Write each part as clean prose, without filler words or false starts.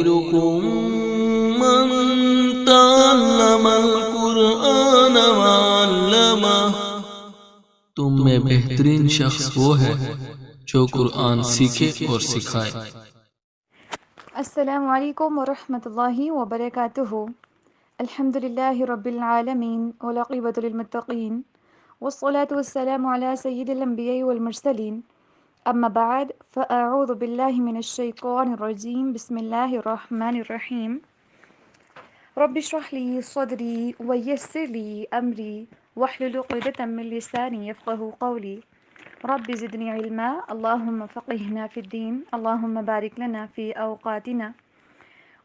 خيركم من تعلم القرآن وعلمه تم میں بہترین شخص وہ ہے جو قرآن سیکھے اور سکھائے۔ السلام علیکم ورحمۃ اللہ وبرکاتہ۔ الحمد للہ رب العالمین والعاقبۃ للمتقین والصلاة والسلام علی سید الانبیاء والمرسلین، اما بعد فاعوذ باللہ من الشیطان الرجیم، بسم اللہ الرحمن الرحیم۔ رب اشرح لی صدری ویسر لی امری واحلل عقدۃ من لسانی یفقہوا قولی، رب زدنی علما اللہم فقہنا فی الدین اللہم بارک لنا فی اوقاتنا۔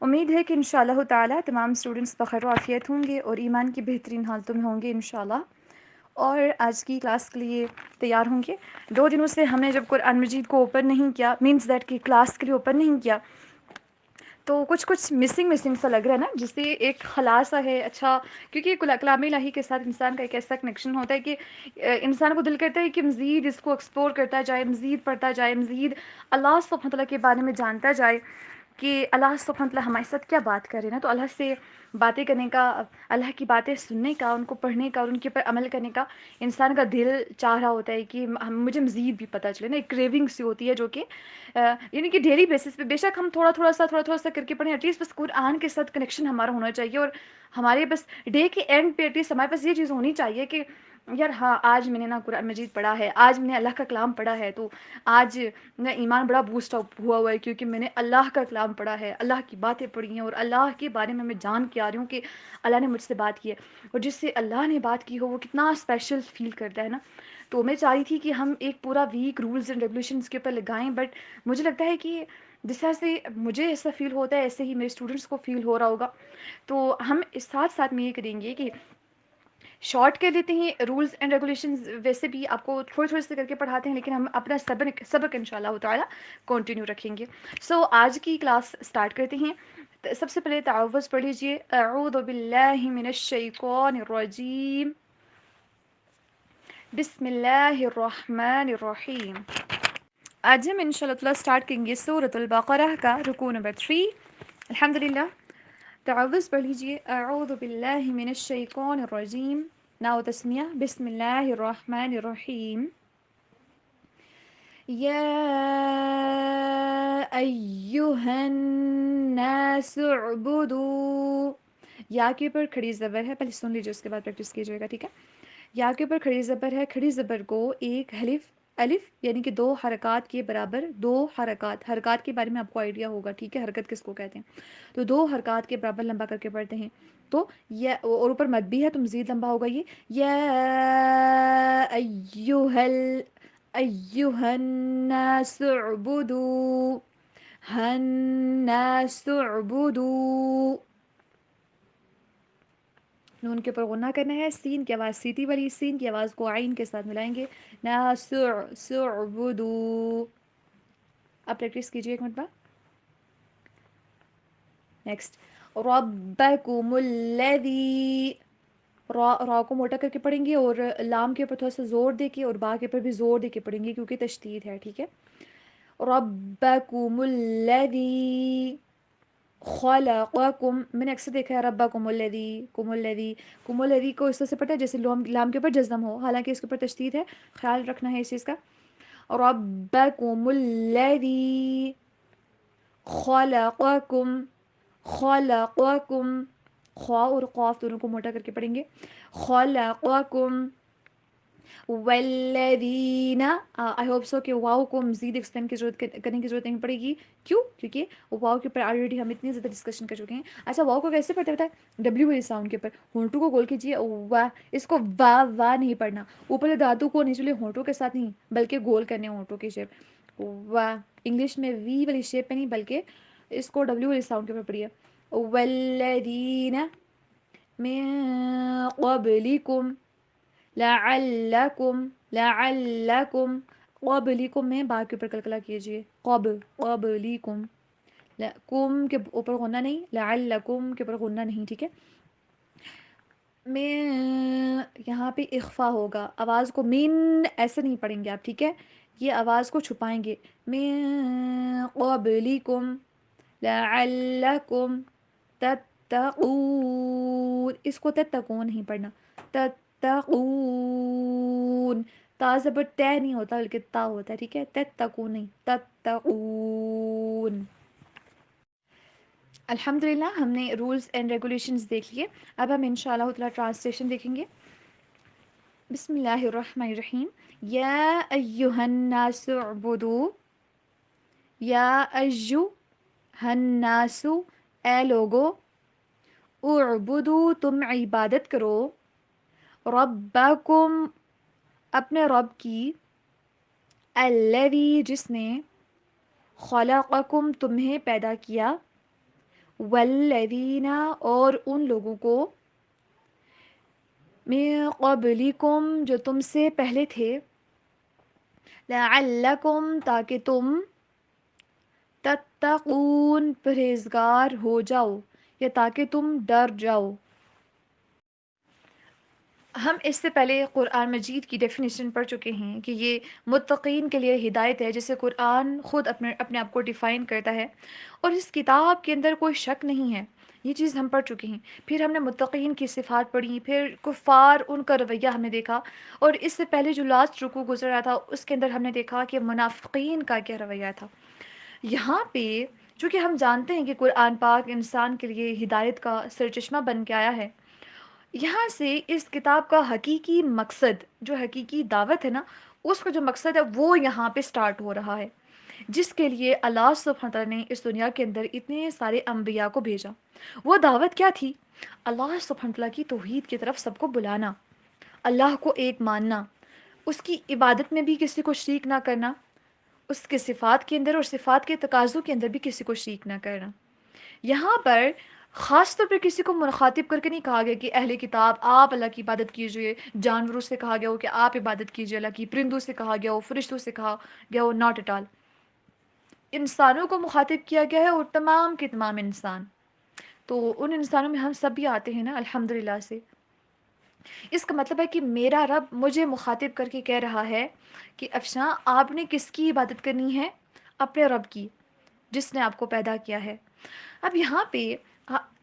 امید ہے کہ انشاءاللہ تعالی تمام اسٹوڈنٹس بخیر و عافیت ہوں گے اور ایمان کی بہترین حالتوں میں ہوں گے انشاءاللہ، اور آج کی کلاس کے لیے تیار ہوں گے۔ 2 دنوں سے ہم نے جب قرآن مجید کو اوپن نہیں کیا، مینس دیٹ کہ کلاس کے لیے اوپن نہیں کیا، تو کچھ مسنگ سا لگ رہا ہے نا، جس سے ایک خلاصہ ہے اچھا، کیونکہ کلام الہی کے ساتھ انسان کا ایک ایسا کنیکشن ہوتا ہے کہ انسان کو دل کرتا ہے کہ مزید اس کو ایکسپلور کرتا جائے، مزید پڑھتا جائے، مزید اللہ سبحانہ تعالیٰ کے بارے میں جانتا جائے کہ اللہ سبحانہ تعالیٰ ہمارے ساتھ کیا بات کر رہے ہیں نا۔ تو اللہ سے باتیں کرنے کا، اللہ کی باتیں سننے کا، ان کو پڑھنے کا اور ان کے اوپر عمل کرنے کا انسان کا دل چاہ رہا ہوتا ہے کہ مجھے مزید بھی پتہ چلے نا، ایک کریونگ سی ہوتی ہے جو کہ یعنی کہ ڈیلی بیسس پہ بے شک ہم تھوڑا تھوڑا سا کر کے پڑھیں، ایٹ لیسٹ بس قرآن کے ساتھ کنیکشن ہمارا ہونا چاہیے، اور ہمارے بس ڈے کے اینڈ پہ ایٹ لیسٹ ہمارے پاس یہ چیز ہونی چاہیے کہ یار ہاں آج میں نے نا قرآن مجید پڑھا ہے، آج میں نے اللہ کا کلام پڑھا ہے، تو آج میرا ایمان بڑا بوسٹ اپ ہوا ہے کیونکہ میں نے اللہ کا کلام پڑھا ہے، اللہ کی باتیں پڑھی ہیں، اور اللہ کے بارے میں جان کے آ رہی ہوں کہ اللہ نے مجھ سے بات کی ہے، اور جس سے اللہ نے بات کی ہو وہ کتنا اسپیشل فیل کرتا ہے نا۔ تو میں چاہ رہی تھی کہ ہم ایک پورا ویک رولز اینڈ ریگولیشنز کے اوپر لگائیں، بٹ مجھے لگتا ہے کہ جس طرح سے مجھے ایسا فیل ہوتا ہے ایسے ہی میرے اسٹوڈنٹس کو فیل ہو رہا ہوگا، تو ہم ساتھ میں یہ کریں گے کہ شارٹ کر لیتے ہیں رولز اینڈ ریگولیشنز، ویسے بھی آپ کو تھوڑے سے کر کے پڑھاتے ہیں، لیکن ہم اپنا سبق انشاءاللہ تعالی کنٹینیو رکھیں گے۔ سو آج کی کلاس سٹارٹ کرتے ہیں۔ سب سے پہلے تعوذ پڑھ لیجئے، اعوذ باللہ من الشیطان الرجیم، بسم اللہ الرحمن الرحیم۔ آج ہم انشاءاللہ تعالی سٹارٹ کریں گے سورۃ البقرہ کا رکوع نمبر 3۔ الحمدللہ، تعوذ پڑھ لیجئے، اعوذ باللہ من الشیطان الرجیم، ناؤ تسمیہ، بسم اللہ الرحمن الرحیم۔ یا ایہا الناس اعبدوا، یا کے اوپر کھڑی زبر ہے، پہلے سن لیجیے اس کے بعد پریکٹس کیجیے گا، ٹھیک ہے۔ یا کے اوپر کھڑی زبر ہے، کھڑی زبر کو ایک الف یعنی کہ 2 حرکات کے برابر، 2 حرکات کے بارے میں آپ کو آئیڈیا ہوگا، ٹھیک ہے، حرکت کس کو کہتے ہیں، تو 2 حرکات کے برابر لمبا کر کے پڑھتے ہیں، تو یہ اور اوپر مد بھی ہے تو مزید لمبا ہوگا، یہ یا ایہا الناس اعبدوا، الناس اعبدوا، نون کے اوپر غنہ کرنا ہے، سین کی آواز سیدھی والی، سین کی آواز کو عین کے ساتھ ملائیں گے، سعبدو۔ اب پریکٹس کیجیے ایک منٹ بعد۔ نیکسٹ، ربکم الذی، را کو موٹا کر کے پڑھیں گے اور لام کے اوپر تھوڑا سا زور دے کے اور با کے اوپر بھی زور دے کے پڑھیں گے کیونکہ تشدید ہے، ٹھیک ہے۔ ربکم الذی خلقکم، میں نے اکثر دیکھا ہے ربکم الذی، کم الذی کو اس طرح سے پڑھتا ہے جیسے لام کے اوپر جزم ہو، حالانکہ اس کے اوپر تشدید ہے، خیال رکھنا ہے اس چیز کا۔ ربکم الذی خلقکم، خوا اور قاف دونوں کو موٹا کر کے پڑھیں گے، خلقکم والذین، آئی ہوپ سو کہ واو کو مزید ایکسپلین کرنے کی ضرورت نہیں پڑے گی، کیوں؟ کیونکہ واو کے اوپر آلریڈی ہم اتنی زیادہ ڈسکشن کر چکے ہیں۔ اچھا، واو کو کیسے پڑھتے ہوتا ہے؟ ڈبلیو والی ساؤنڈ کے اوپر ہونٹوں کو گول کیجیے، وا، اس کو وا نہیں پڑھنا، اوپر دانتوں کو نیچے ہونٹوں کے ساتھ نہیں بلکہ گول کرنے ہونٹوں کی شیپ، وا، انگلش میں وی والی شیپ میں نہیں بلکہ اس کو ڈبلیو والی ساؤنڈ کے اوپر پڑھیے، والذین من قبلکم لعلکم، قبلکم میں با کے اوپر کلکلا کیجیے، قبلکم، کم کے اوپر غنہ نہیں، لعلکم کے اوپر غنہ نہیں، ٹھیک ہے۔ میں یہاں پہ اخفا ہوگا، آواز کو مین ایسے نہیں پڑھیں گے آپ، ٹھیک ہے، یہ آواز کو چھپائیں گے، من قبلکم، لعلکم تتقون، اس کو تتقون نہیں پڑھنا، تتقون، تا زبر تے نہیں ہوتا بلکہ تا ہوتا ہے، ٹھیک ہے، تتقون نہیں، تتقون۔ الحمدللہ ہم نے رولز اینڈ ریگولیشنز دیکھ لیے، اب ہم انشاءاللہ تعالیٰ ٹرانسلیشن دیکھیں گے۔ بسم اللہ الرحمن الرحیم۔ یا ایہا الناس اعبدوا، یا الناس، اے لوگو، اعبدو، تم عبادت کرو، ربکم، اپنے رب کی، الذی، جس نے، خلقکم، تمہیں پیدا کیا، والذین، اور ان لوگوں کو، من قبلکم، جو تم سے پہلے تھے، لعلکم، تاکہ تم، تتقون، پرہیزگار ہو جاؤ، یا تاکہ تم ڈر جاؤ۔ ہم اس سے پہلے قرآن مجید کی ڈیفینیشن پڑھ چکے ہیں کہ یہ متقین کے لیے ہدایت ہے، جسے قرآن خود اپنے آپ کو ڈیفائن کرتا ہے، اور اس کتاب کے اندر کوئی شک نہیں ہے، یہ چیز ہم پڑھ چکے ہیں۔ پھر ہم نے متقین کی صفات پڑھی، پھر کفار، ان کا رویہ ہم نے دیکھا، اور اس سے پہلے جو لاسٹ رکوع گزر رہا تھا اس کے اندر ہم نے دیکھا کہ منافقین کا کیا رویہ تھا۔ یہاں پہ چونکہ ہم جانتے ہیں کہ قرآن پاک انسان کے لیے ہدایت کا سرچشمہ بن کے آیا ہے، یہاں سے اس کتاب کا حقیقی مقصد، جو حقیقی دعوت ہے نا، اس کا جو مقصد ہے وہ یہاں پہ سٹارٹ ہو رہا ہے، جس کے لیے اللہ سبحانہ تعالیٰ نے اس دنیا کے اندر اتنے سارے انبیاء کو بھیجا۔ وہ دعوت کیا تھی؟ اللہ سبحانہ تعالیٰ کی توحید کی طرف سب کو بلانا، اللہ کو ایک ماننا، اس کی عبادت میں بھی کسی کو شریک نہ کرنا، اس کے صفات کے اندر اور صفات کے تقاضوں کے اندر بھی کسی کو شریک نہ کرنا۔ یہاں پر خاص طور پہ کسی کو مخاطب کر کے نہیں کہا گیا کہ اہل کتاب آپ اللہ کی عبادت کیجئے، جانوروں سے کہا گیا ہو کہ آپ عبادت کیجئے اللہ کی، پرندوں سے کہا گیا ہو، فرشتوں سے کہا گیا ہو، ناٹ اٹ آل، انسانوں کو مخاطب کیا گیا ہے، اور تمام کے تمام انسان، تو ان انسانوں میں ہم سب بھی آتے ہیں نا الحمدللہ سے۔ اس کا مطلب ہے کہ میرا رب مجھے مخاطب کر کے کہہ رہا ہے کہ افشاں، آپ نے کس کی عبادت کرنی ہے؟ اپنے رب کی، جس نے آپ کو پیدا کیا ہے۔ اب یہاں پہ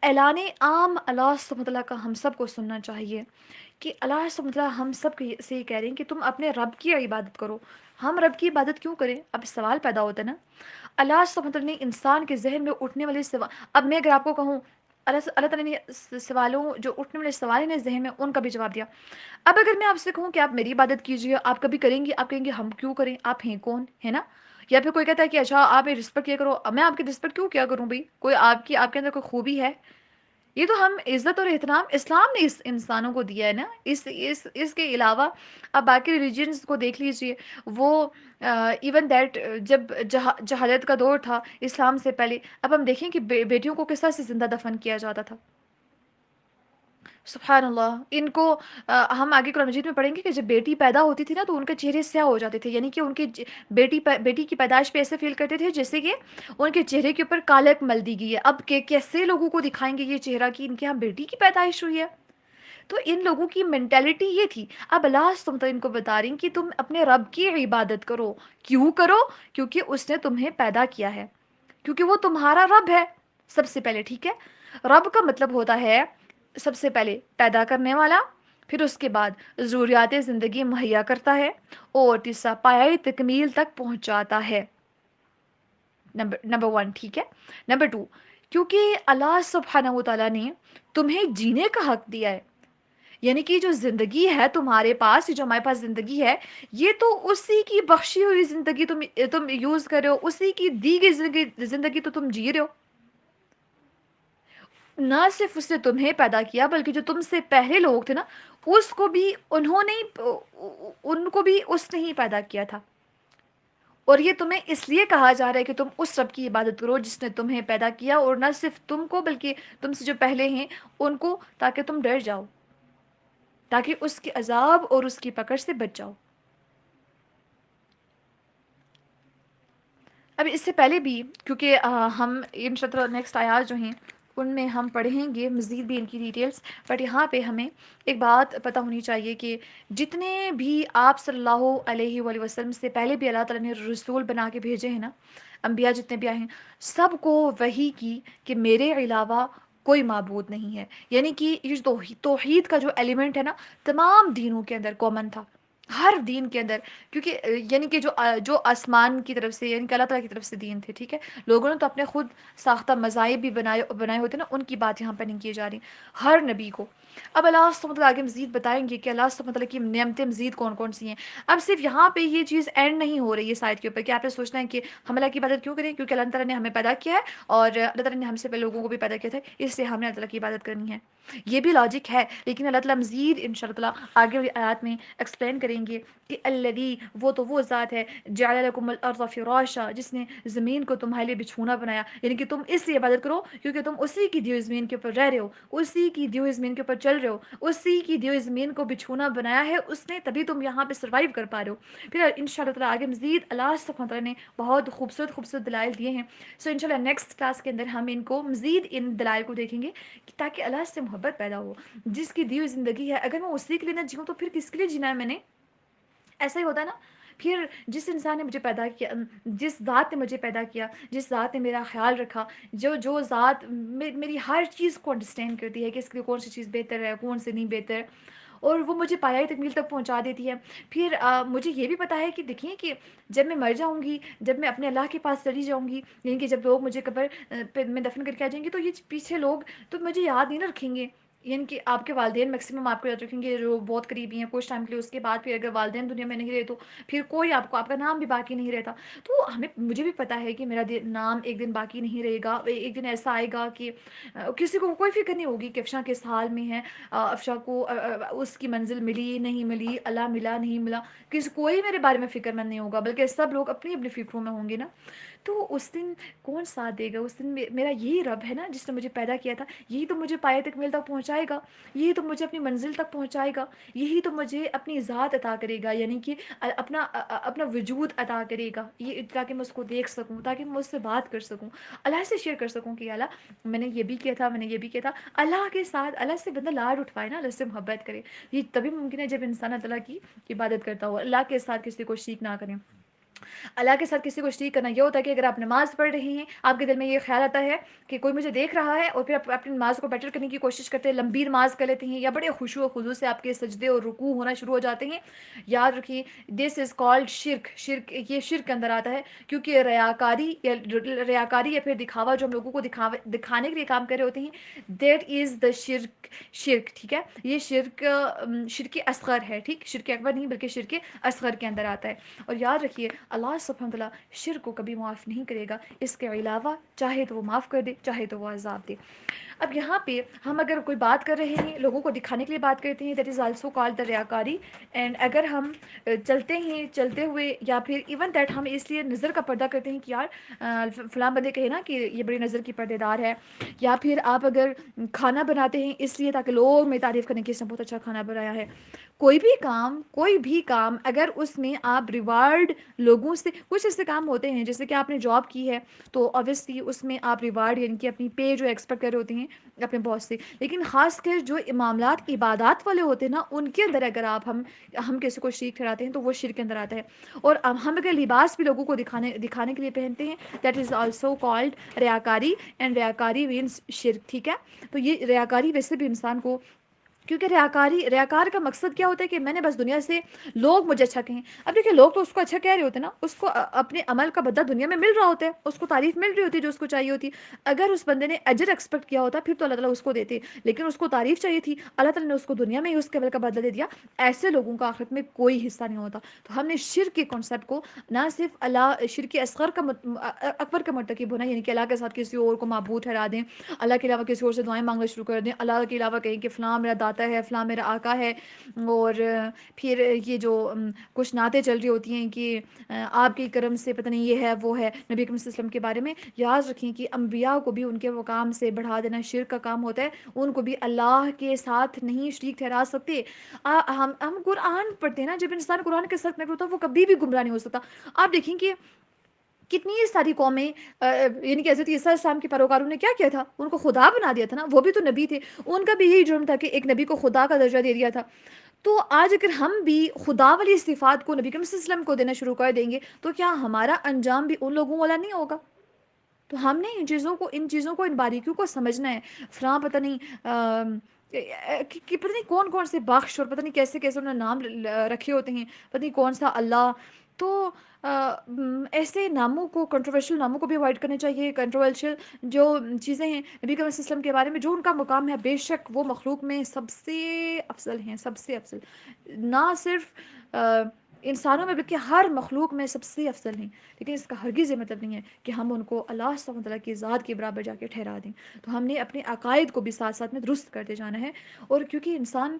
اعلان عام اللہ سبحانہ وتعالیٰ کا ہم سب کو سننا چاہیے کہ اللہ سبحانہ وتعالیٰ ہم سب سے یہ کہہ رہے ہیں کہ تم اپنے رب کی عبادت کرو۔ ہم رب کی عبادت کیوں کریں؟ اب سوال پیدا ہوتا ہے نا، اللہ سبحانہ وتعالیٰ نے انسان کے ذہن میں اٹھنے والے سوال، اب میں اگر آپ کو کہوں اللہ تعالیٰ نے سوالوں، جو اٹھنے والے سوال ہیں ذہن میں، ان کا بھی جواب دیا۔ اب اگر میں آپ سے کہوں کہ آپ میری عبادت کیجیے، آپ کبھی کریں گے؟ آپ کہیں گے ہم کیوں کریں، آپ ہیں کون، ہے نا؟ یا پھر کوئی کہتا ہے کہ اچھا آپ میری رسپیکٹ کیا کرو، اب میں آپ کی رسپیکٹ کیوں کیا کروں بھائی؟ کوئی آپ کے اندر کوئی خوبی ہے؟ یہ تو ہم عزت اور احترام اسلام نے اس انسانوں کو دیا ہے نا، اس کے علاوہ اب باقی ریلیجنز کو دیکھ لیجئے، وہ ایون دیٹ جب جہالت کا دور تھا اسلام سے پہلے، اب ہم دیکھیں کہ بیٹیوں کو کس طرح سے زندہ دفن کیا جاتا تھا۔ سبحان اللہ، ان کو ہم آگے قرآن مجید میں پڑھیں گے کہ جب بیٹی پیدا ہوتی تھی نا تو ان کے چہرے سیاہ ہو جاتے تھے، یعنی کہ ان کی بیٹی کی پیدائش پہ ایسے فیل کرتے تھے جیسے کہ ان کے چہرے کے اوپر کالک مل دی گئی ہے۔ اب کیسے لوگوں کو دکھائیں گے یہ چہرہ کہ ان کے یہاں بیٹی کی پیدائش ہوئی ہے؟ تو ان لوگوں کی مینٹیلٹی یہ تھی۔ اب اللہ سبحانہ وتعالیٰ ان کو بتا رہی ہیں کہ تم اپنے رب کی عبادت کرو۔ کیوں کرو؟ کیونکہ اس نے تمہیں پیدا کیا ہے، کیونکہ وہ تمہارا رب ہے سب سے پہلے، ٹھیک ہے؟ رب کا مطلب ہوتا ہے سب سے پہلے پیدا کرنے والا، پھر اس کے بعد ضروریات زندگی مہیا کرتا ہے، اور تیسرا پایۂ تکمیل تک پہنچاتا ہے۔ نمبر 1، ٹھیک ہے؟ نمبر 2، کیونکہ اللہ سبحانہ و تعالیٰ نے تمہیں جینے کا حق دیا ہے، یعنی کہ جو زندگی ہے تمہارے پاس، جو ہمارے پاس زندگی ہے، یہ تو اسی کی بخشی ہوئی زندگی تم یوز کر رہے ہو، اسی کی دی گئی زندگی تو تم جی رہے ہو۔ نہ صرف اس نے تمہیں پیدا کیا، بلکہ جو تم سے پہلے لوگ تھے نا، اس کو بھی ان کو بھی اس نے ہی پیدا کیا تھا، اور یہ تمہیں اس لیے کہا جا رہا ہے کہ تم اس رب کی عبادت کرو جس نے تمہیں پیدا کیا، اور نہ صرف تم کو بلکہ تم سے جو پہلے ہیں ان کو، تاکہ تم ڈر جاؤ، تاکہ اس کے عذاب اور اس کی پکڑ سے بچ جاؤ۔ اب اس سے پہلے بھی، کیونکہ ہم انشاءاللہ نیکسٹ آیات جو ہیں ان میں ہم پڑھیں گے مزید بھی ان کی ڈیٹیلز. بٹ یہاں پہ ہمیں ایک بات پتہ ہونی چاہیے کہ جتنے بھی آپ صلی اللہ علیہ وآلہ وسلم سے پہلے بھی اللہ تعالیٰ نے رسول بنا کے بھیجے ہیں نا، انبیاء جتنے بھی آئے ہیں، سب کو وحی کی کہ میرے علاوہ کوئی معبود نہیں ہے. یعنی کہ یہ جو توحید کا جو ایلیمنٹ ہے نا، تمام دینوں کے اندر کامن تھا، ہر دین کے اندر. کیونکہ یعنی کہ جو آسمان کی طرف سے، یعنی کہ اللہ تعالیٰ کی طرف سے دین تھے، ٹھیک ہے. لوگوں نے تو اپنے خود ساختہ مذاہب بھی بنائے ہوتے نا، ان کی بات یہاں پہ نہیں کی جا رہی، ہر نبی کو. اب اللہ سبحانہ وتعالیٰ آگے مزید بتائیں گے کہ اللہ سبحانہ وتعالیٰ کی نعمتیں مزید کون کون سی ہیں. اب صرف یہاں پہ یہ چیز اینڈ نہیں ہو رہی ہے سائد کے اوپر کہ آپ نے سوچنا ہے کہ ہم اللہ کی عبادت کیوں کریں، کیونکہ اللہ تعالیٰ نے ہمیں پیدا کیا ہے اور اللہ تعالیٰ نے ہم سے پہلے لوگوں کو بھی پیدا کیا تھا، اس لیے ہم نے اللہ تعالیٰ کی عبادت کرنی ہے. یہ بھی لاجک ہے، لیکن اللہ تعالیٰ مزید ان شاء اللہ آگے والی آیات میں ایکسپلین کریں گے کہ الذی، وہ تو وہ ذات ہے، جعل لکم الارض فراشا، جس نے زمین کو تمہارے لیے بچھونا بنایا. یعنی کہ تم اس لیے عبادت کرو کیونکہ تم اسی کی دی ہوئی زمین کے اوپر رہ رہے ہو، اسی کی دی ہوئی زمین کے اوپر چل رہے ہو، اسی کی دی ہوئی زمین کو بچھونا بنایا ہے اس نے، تبھی تم یہاں پہ سروائیو کر پا رہے ہو. پھر ان شاء اللہ آگے مزید اللہ سبحانہ تعالیٰ نے بہت خوبصورت دلائل دیے ہیں. سو ان شاء اللہ نیکسٹ کلاس کے اندر ہم ان کو مزید ان دلائل کو دیکھیں گے تاکہ اللہ سے محبت پیدا ہو. جس کی دی ہوئی زندگی ہے، اگر میں اسی کے لیے نہ جیوں تو پھر کس کے لیے جینا ہے میں نے؟ ایسا ہی ہوتا ہے نا. پھر جس انسان نے مجھے پیدا کیا، جس ذات نے مجھے پیدا کیا، جس ذات نے میرا خیال رکھا، جو ذات میری ہر چیز کو انڈرسٹینڈ کرتی ہے کہ اس کے لیے کون سی چیز بہتر ہے، کون سی نہیں بہتر، اور وہ مجھے پایائی تکمیل تک پہنچا دیتی ہے. پھر مجھے یہ بھی پتا ہے کہ دیکھیں کہ جب میں مر جاؤں گی، جب میں اپنے اللہ کے پاس چلی جاؤں گی، یعنی کہ جب لوگ مجھے قبر میں دفن کر کے آ جائیں گے، تو یہ پیچھے لوگ تو مجھے یاد نہیں نہ رکھیں گے. یعنی کہ آپ کے والدین میکسیمم آپ کو یاد رکھیں گے جو بہت قریبی ہیں کچھ ٹائم کے لیے، اس کے بعد پھر اگر والدین دنیا میں نہیں رہے تو پھر کوئی آپ کا نام بھی باقی نہیں رہتا. تو مجھے بھی پتا ہے کہ میرا نام ایک دن باقی نہیں رہے گا. ایک دن ایسا آئے گا کہ کسی کو کوئی فکر نہیں ہوگی کہ افشاں کس حال میں ہے، افشاں کو اس کی منزل ملی نہیں ملی، اللہ ملا نہیں ملا، کوئی میرے بارے میں فکر مند نہیں ہوگا، بلکہ سب لوگ اپنی اپنی فکروں میں ہوں گے نا. تو اس دن کون ساتھ دے گا؟ اس دن میرا یہی رب ہے نا جس نے مجھے پیدا کیا تھا، یہی تو مجھے پایہ تکمیل تک پہنچائے گا، یہی تو مجھے اپنی منزل تک پہنچائے گا، یہی تو مجھے اپنی ذات عطا کرے گا، یعنی کہ اپنا وجود عطا کرے گا، یہ تاکہ میں اس کو دیکھ سکوں، تاکہ میں اس سے بات کر سکوں، اللہ سے شیئر کر سکوں کہ اللہ میں نے یہ بھی کیا تھا، میں نے یہ بھی کیا تھا. اللہ کے ساتھ اللہ سے بندہ لاڈ اٹھوائے نا، اللہ سے محبت کرے. یہ تبھی ممکن ہے جب انسان اللہ کی عبادت کرتا ہو. اللہ کے ساتھ کسی کو شریک نہ کریں. اللہ کے ساتھ کسی کو شریک کرنا یہ ہوتا ہے کہ اگر آپ نماز پڑھ رہے ہیں، آپ کے دل میں یہ خیال آتا ہے کہ کوئی مجھے دیکھ رہا ہے، اور پھر آپ اپنی نماز کو بیٹر کرنے کی کوشش کرتے ہیں، لمبی نماز کر لیتے ہیں، یا بڑے خشوع و خضوع سے آپ کے سجدے اور رکوع ہونا شروع ہو جاتے ہیں. یاد رکھیے دس از کالڈ شرک. یہ شرک کے اندر آتا ہے، کیونکہ ریاکاری یا پھر دکھاوا جو ہم لوگوں کو دکھانے کے لیے کام کر رہے ہوتے ہیں، دیٹ از دا شرک. ٹھیک ہے، یہ شرک اصغر ہے. ٹھیک، شرک اکبر نہیں بلکہ شرک اصغر کے اندر آتا ہے. اور یاد رکھیے اللہ سبحانہ وتعالیٰ شرک کو کبھی معاف نہیں کرے گا، اس کے علاوہ چاہے تو وہ معاف کر دے، چاہے تو وہ عذاب دے. اب یہاں پہ ہم اگر کوئی بات کر رہے ہیں، لوگوں کو دکھانے کے لیے بات کرتے ہیں، that is also called the ریاکاری. اینڈ اگر ہم چلتے ہوئے یا پھر ایون دیٹ ہم اس لیے نظر کا پردہ کرتے ہیں کہ یار فلاں بندے کہے نا کہ یہ بڑی نظر کی پردے دار ہے، یا پھر آپ اگر کھانا بناتے ہیں اس لیے تاکہ لوگ میں تعریف کریں کہ اس نے بہت اچھا کھانا بنایا ہے. کوئی بھی کام اگر اس میں آپ ریوارڈ لوگوں سے، کچھ ایسے کام ہوتے ہیں جیسے کہ آپ نے جاب کی ہے تو obviously اس میں آپ ریوارڈ یعنی کہ اپنی پے جو ایکسپیکٹ کر رہے ہوتے ہیں اپنے باس سے. لیکن خاص کر جو معاملات عبادات والے ہوتے ہیں نا، ان کے اندر اگر ہم کسی کو شریک ٹھہراتے ہیں تو وہ شرک کے اندر آتا ہے. اور ہم اگر لباس بھی لوگوں کو دکھانے کے لیے پہنتے ہیں، دیٹ از آلسو کالڈ ریاکاری. اینڈ ریاکاری مینس شرک. ٹھیک ہے، تو یہ ریاکاری ویسے بھی انسان کو، کیونکہ ریاکار کا مقصد کیا ہوتا ہے کہ میں نے بس دنیا سے لوگ مجھے اچھا کہیں. اب دیکھیں لوگ تو اس کو اچھا کہہ رہے ہوتے ہیں نا، اس کو اپنے عمل کا بدلہ دنیا میں مل رہا ہوتا ہے، اس کو تعریف مل رہی ہوتی ہے جو اس کو چاہیے ہوتی. اگر اس بندے نے اجر ایکسپیکٹ کیا ہوتا پھر تو اللہ تعالیٰ اس کو دیتے، لیکن اس کو تعریف چاہیے تھی، اللہ تعالیٰ نے اس کو دنیا میں ہی اس کے عمل کا بدلہ دے دیا. ایسے لوگوں کا آخرت میں کوئی حصہ نہیں ہوتا. تو ہم نے شرک کے کانسیپٹ کو نہ صرف شرک اصغر اکبر کا مرتکب ہونا، یعنی کہ اللہ کے ساتھ کسی اور کو معبود ٹھہرا دیں، اللہ کے علاوہ کسی اور سے دعائیں مانگنا شروع کر دیں، اللہ کے علاوہ کہیں کہ فلاں میرا داتا ہے، فلاں میرا آقا ہے. اور پھر یہ جو کچھ نعتیں چل رہی ہوتی ہیں کہ آپ کے کرم سے پتہ نہیں یہ ہے وہ ہے، نبی اکرم صلی اللہ علیہ وسلم کے بارے میں یاد رکھیں کہ انبیاء کو بھی ان کے مقام سے بڑھا دینا شرک کا کام ہوتا ہے. ان کو بھی اللہ کے ساتھ نہیں شریک ٹھہرا سکتے. ہم قرآن پڑھتے ہیں نا، جب انسان قرآن کے ساتھ میں ہوتا ہے وہ کبھی بھی گمراہ نہیں ہو سکتا. آپ دیکھیں کہ کتنی ساری قومیں یعنی کہ حضرت عیسیٰ السلام کے پیروکاروں نے کیا کیا تھا؟ ان کو خدا بنا دیا تھا نا، وہ بھی تو نبی تھے، ان کا بھی یہی جرم تھا کہ ایک نبی کو خدا کا درجہ دے دیا تھا. تو آج اگر ہم بھی خدا والی صفات کو نبی کریم صلی اللہ علیہ وسلم کو دینا شروع کر دیں گے تو کیا ہمارا انجام بھی ان لوگوں والا نہیں ہوگا؟ تو ہم نے ان چیزوں کو ان باریکیوں کو سمجھنا ہے. فلاں پتہ نہیں کہ پتہ نہیں کون کون سے بخش اور پتہ نہیں کیسے کیسے انہوں نے نام رکھے ہوتے ہیں، پتہ نہیں کون سا اللہ. تو ایسے ناموں کو، کنٹروورشل ناموں کو بھی اوائڈ کرنا چاہیے. کنٹروورشل جو چیزیں ہیں نبی کریم صلی اللہ علیہ وسلم کے بارے میں جو ان کا مقام ہے، بے شک وہ مخلوق میں سب سے افضل ہیں، سب سے افضل. نہ صرف انسانوں میں بلکہ ہر مخلوق میں سب سے افضل ہیں. لیکن اس کا ہرگز یہ مطلب نہیں ہے کہ ہم ان کو اللہ سبحانہ وتعالیٰ کی ذات کے برابر جا کے ٹھہرا دیں. تو ہم نے اپنے عقائد کو بھی ساتھ ساتھ میں درست کرتے جانا ہے. اور کیونکہ انسان،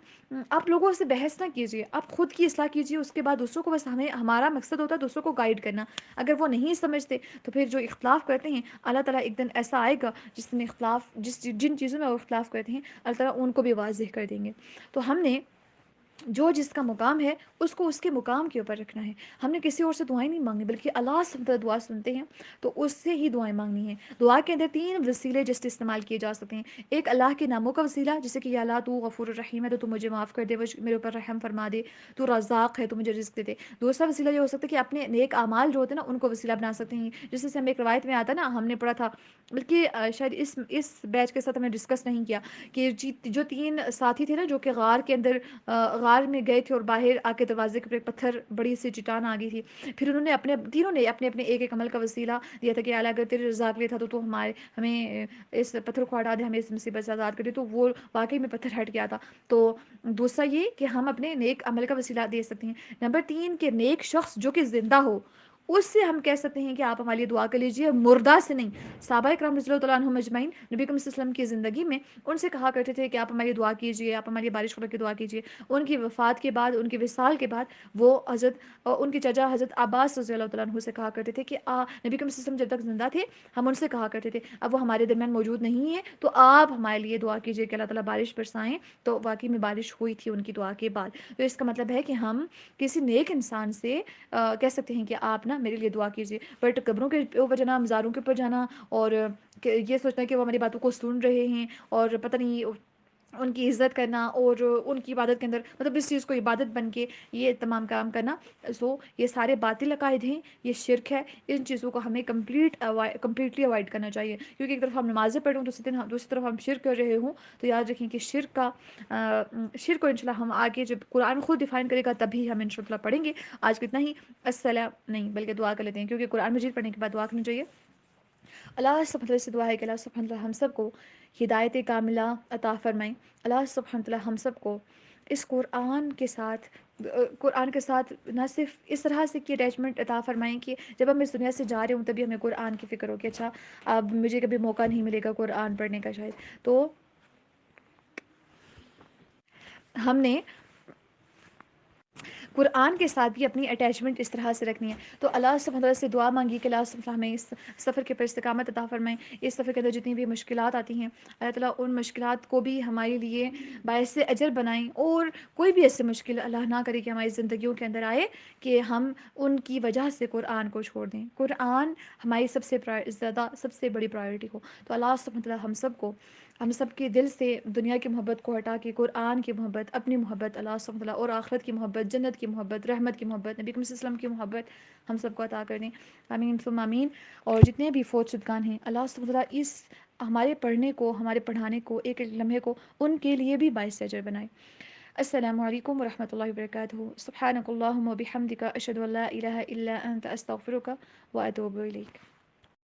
آپ لوگوں سے بحث نہ کیجیے، آپ خود کی اصلاح کیجیے، اس کے بعد دوسروں کو. بس ہمارا مقصد ہوتا ہے دوسروں کو گائیڈ کرنا. اگر وہ نہیں سمجھتے تو پھر جو اختلاف کرتے ہیں، اللہ تعالیٰ ایک دن ایسا آئے گا جن چیزوں میں وہ اختلاف کرتے ہیں، اللہ تعالیٰ ان کو بھی واضح کر دیں گے. تو ہم نے جو جس کا مقام ہے اس کو اس کے مقام کے اوپر رکھنا ہے. ہم نے کسی اور سے دعائیں نہیں مانگنی، بلکہ اللہ سے دعا سنتے ہیں تو اس سے ہی دعائیں مانگنی ہیں. دعا کے اندر 3 وسیلے جس استعمال کیے جا سکتے ہیں. ایک اللہ کے ناموں کا وسیلہ، جیسے کہ یا اللہ تو غفور الرحیم ہے تو مجھے معاف کر دے، میرے اوپر رحم فرما دے، تو رزاق ہے تو مجھے رزق دے دے. دوسرا وسیلہ یہ ہو سکتا ہے کہ اپنے نیک اعمال جو ہوتے ہیں نا ان کو وسیلہ بنا سکتے ہیں. جس سے ہم ایک روایت میں آتا ہے نا، ہم نے پڑھا تھا، بلکہ شاید اس بیچ کے ساتھ ہم نے ڈسکس نہیں کیا، کہ جو 3 ساتھی تھے نا جو کہ غار کے اندر غار میں گئے تھے اور باہر آ کے دروازے کے اوپر ایک پتھر، بڑی سی چٹان آ گئی تھی. پھر انہوں نے تینوں نے اپنے ایک عمل کا وسیلہ دیا تھا کہ اللہ اگر تیرے رضا کے لیے تھا تو ہمیں اس پتھر کو ہٹا دے، ہمیں اس مصیبت سے آزاد کر دے. تو وہ واقعی میں پتھر ہٹ گیا تھا. تو دوسرا یہ کہ ہم اپنے نیک عمل کا وسیلہ دے سکتے ہیں. نمبر 3 کہ نیک شخص جو کہ زندہ ہو، اس سے ہم کہہ سکتے ہیں کہ آپ ہمارے لیے دعا کر لیجیے، مردہ سے نہیں. صحابہ کرام رضی اللہ تعالیٰ عنہم اجمعین نبی کریم صلی اللہ علیہ وسلم کی زندگی میں ان سے کہا کرتے تھے کہ آپ ہماری دعا کیجیے، آپ ہماری بارش کی دعا کیجیے. ان کی وفات کے بعد، ان کے وصال کے بعد، وہ ان کے چچا حضرت عباس رضی اللہ تعالیٰ عنہ سے کہا کرتے تھے کہ نبی کریم صلی اللہ علیہ وسلم جب تک زندہ تھے ہم ان سے کہا کرتے تھے اب وہ ہمارے درمیان موجود نہیں ہیں تو آپ ہمارے لیے دعا کیجیے کہ اللہ تعالیٰ بارش برسائیں. تو واقعی میں بارش ہوئی تھی ان کی دعا کے بعد. تو اس کا مطلب ہے کہ ہم کسی نیک انسان سے کہہ سکتے ہیں کہ آپ نا میرے لیے دعا کیجیے. بٹ قبروں کے اوپر جانا، مزاروں کے اوپر جانا اور یہ سوچنا ہے کہ وہ ہماری باتوں کو سن رہے ہیں اور پتہ نہیں ان کی عزت کرنا اور ان کی عبادت کے اندر مطلب اس چیز کو عبادت بن کے یہ تمام کام کرنا، یہ سارے باطل عقائد ہیں، یہ شرک ہے. ان چیزوں کو ہمیں کمپلیٹلی اوائڈ کرنا چاہیے. کیونکہ ایک طرف ہم نمازیں پڑھیں دوسری طرف ہم شرک کر رہے ہوں تو یاد رکھیں کہ شرک کو انشاءاللہ ہم آگے جب قرآن خود ڈیفائن کرے گا تبھی ہم انشاءاللہ پڑھیں گے. آج کو اتنا ہی. السلام نہیں بلکہ دعا کر لیتے ہیں، کیونکہ قرآن مجید پڑھنے کے بعد دعا کرنی چاہیے. اللہ سبحانہ وتعالیٰ سے دعا ہے کہ اللہ سبحانہ وتعالیٰ ہم سب کو ہدایت کاملہ عطا فرمائیں. اللہ سبحانہ وتعالیٰ ہم سب کو اس قرآن کے ساتھ نہ صرف اس طرح سے کی اٹیچمنٹ عطا فرمائیں کہ جب ہم اس دنیا سے جا رہے ہوں تبھی ہمیں قرآن کی فکر ہو کہ اچھا اب مجھے کبھی موقع نہیں ملے گا قرآن پڑھنے کا شاید. تو ہم نے قرآن کے ساتھ بھی اپنی اٹیچمنٹ اس طرح سے رکھنی ہے. تو اللہ سبحانہ وتعالیٰ سے دعا مانگی کہ اللہ سبحانہ ہمیں اس سفر کے پر استقامت عطا فرمائیں. اس سفر کے اندر جتنی بھی مشکلات آتی ہیں اللہ تعالیٰ ان مشکلات کو بھی ہمارے لیے باعث اجر بنائیں. اور کوئی بھی ایسے مشکل اللہ نہ کرے کہ ہماری زندگیوں کے اندر آئے کہ ہم ان کی وجہ سے قرآن کو چھوڑ دیں. قرآن ہماری سب سے بڑی پرائیورٹی ہو. تو اللہ سبحانہ وتعالیٰ ہم سب کے دل سے دنیا کی محبت کو ہٹا کے قرآن کی محبت، اپنی محبت اللہ سبحانہ وتعالیٰ اور آخرت کی محبت، جنت کی محبت، رحمت کی محبت، نبی کریم صلی اللہ علیہ وسلم کی محبت ہم سب کو عطا کر دیں. آمین ثم آمین. اور جتنے بھی فوت شدگان ہیں اللہ سبحانہ وتعالیٰ اس ہمارے پڑھنے کو، ہمارے پڑھانے کو، ایک ایک لمحے کو ان کے لیے بھی باعث اجر بنائے. السلام علیکم ورحمۃ اللہ وبرکاتہ. سبحانک اللہم و بحمدک اشہد ان لا الہ الا انت استغفرک و اتوب الیک.